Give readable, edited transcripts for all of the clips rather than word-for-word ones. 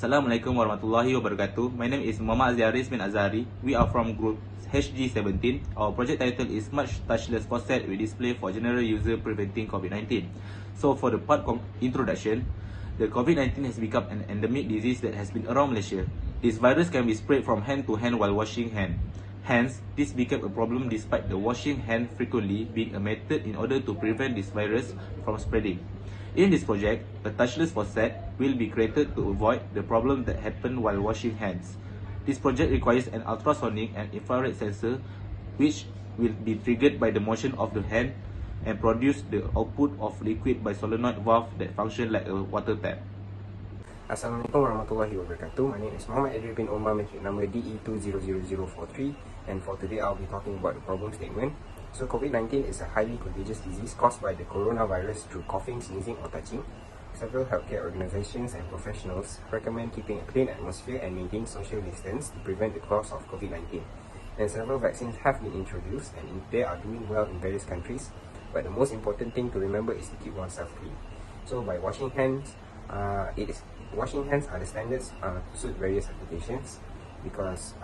Assalamualaikum warahmatullahi wabarakatuh. My name is Muhammad Aziaris bin Azari. We are from group HG17. Our project title is Smart Touchless Faucet with Display for General User Preventing COVID-19. So for the part introduction, the COVID-19 has become an endemic disease that has been around Malaysia. This virus can be spread from hand to hand while washing hand. Hence, this became a problem despite the washing hand frequently being a method in order to prevent this virus from spreading. In this project, a touchless faucet will be created to avoid the problem that happened while washing hands. This project requires an ultrasonic and infrared sensor which will be triggered by the motion of the hand and produce the output of liquid by solenoid valve that function like a water tap. Assalamualaikum warahmatullahi wabarakatuh. My name is Muhammad Adrian bin Omar, matric number DE200043, and for today I'll be talking about the problem statement. So COVID-19 is a highly contagious disease caused by the coronavirus through coughing, sneezing or touching. Several healthcare organizations and professionals recommend keeping a clean atmosphere and maintaining social distance to prevent the cause of COVID-19. And several vaccines have been introduced and they are doing well in various countries, but the most important thing to remember is to keep oneself clean. So by washing hands, washing hands are the standards to suit various applications because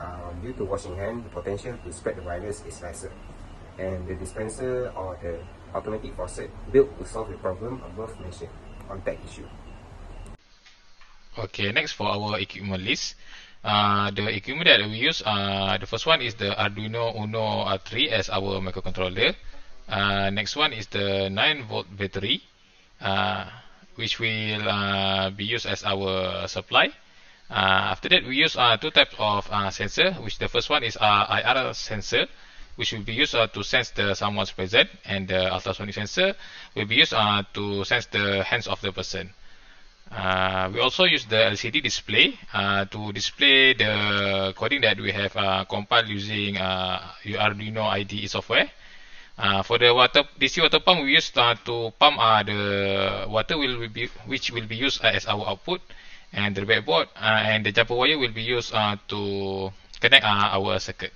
due to washing hands, the potential to spread the virus is lesser. And the dispenser or the automatic faucet built to solve the problem above mentioned on that issue. Okay, next for our equipment list. The equipment that we use, the first one is the Arduino Uno 3 as our microcontroller. Next one is the 9-volt battery, which will be used as our supply. After that, we use two types of sensor, which the first one is IR sensor, which will be used to sense someone's presence, and the ultrasonic sensor will be used to sense the hands of the person. We also use the LCD display to display the coding that we have compiled using Arduino IDE software. For the DC water pump, we use to pump the water which will be used as our output, and the backboard and the jumper wire will be used to connect our circuit.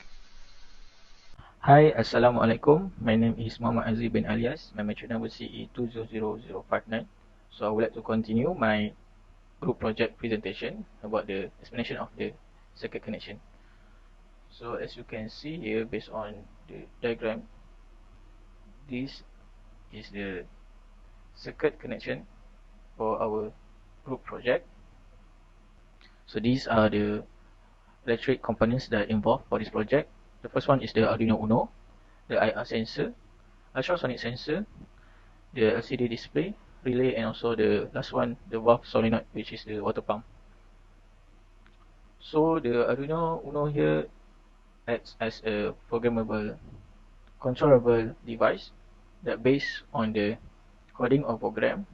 Hi, Assalamualaikum. My name is Muhammad Aziz bin Alias. My matric number CE200059. So I would like to continue my group project presentation about the explanation of the circuit connection. So as you can see here, based on the diagram, this is the circuit connection for our group project. So these are the electric components that are involved for this project. The first one is the Arduino Uno, the IR sensor, ultrasonic sensor, the LCD display, relay, and also the last one, the valve solenoid, which is the water pump. So the Arduino Uno here acts as a programmable, controllable device that based on the coding of program,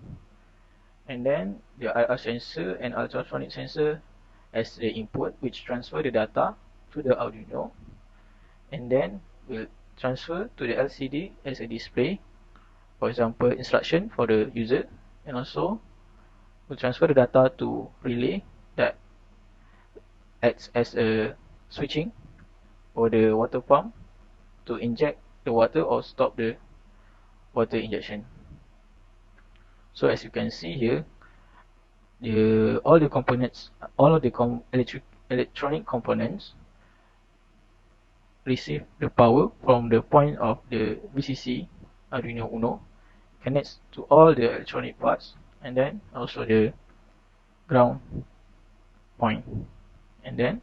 and then the IR sensor and ultrasonic sensor as the input, which transfer the data to the Arduino, and then will transfer to the LCD as a display, for example instruction for the user, and also will transfer the data to relay that acts as a switching for the water pump to inject the water or stop the water injection. So as you can see here, all the components, all of the electronic components receive the power from the point of the VCC Arduino Uno, connects to all the electronic parts, and then also the ground point. And then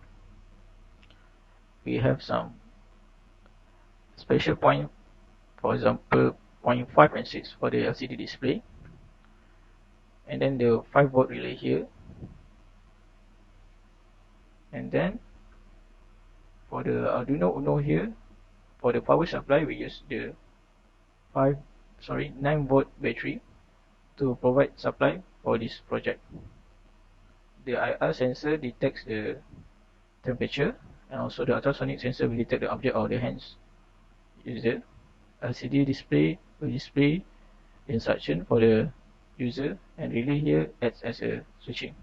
we have some special point, for example point 5 and 6 for the LCD display, and then the 5-volt relay here, and then for the Arduino Uno here, for the power supply we use the 9-volt battery to provide supply for this project. The IR sensor detects the temperature, and also the ultrasonic sensor will detect the object or the hands user. LCD display will display the instruction for the user, and relay here acts as a switching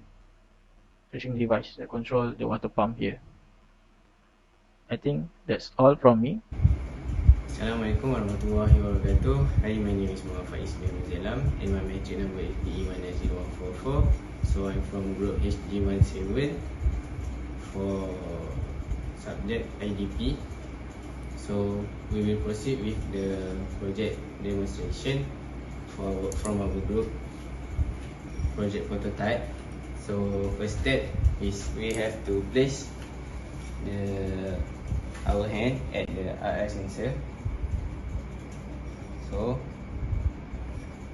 device that control the water pump here. I think that's all from me. Assalamualaikum warahmatullahi wabarakatuh. Hi, my name is Muhammad Faiz bin Zalam and my matric number is DE190144. So I'm from group HG17 for subject IDP. So we will proceed with the project demonstration from our group project prototype. So first step is we have to place our hand at the RF sensor. So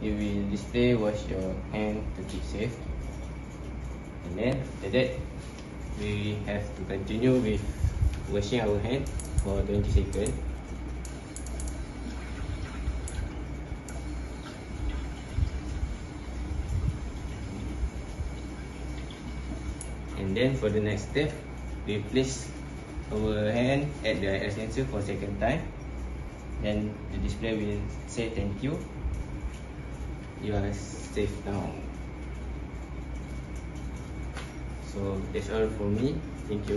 it will display wash your hand to keep safe, and then after that we have to continue with washing our hand for 20 seconds. And then for the next step, we place our hand at the IR sensor for second time. Then the display will say thank you. You are safe now. So that's all for me. Thank you.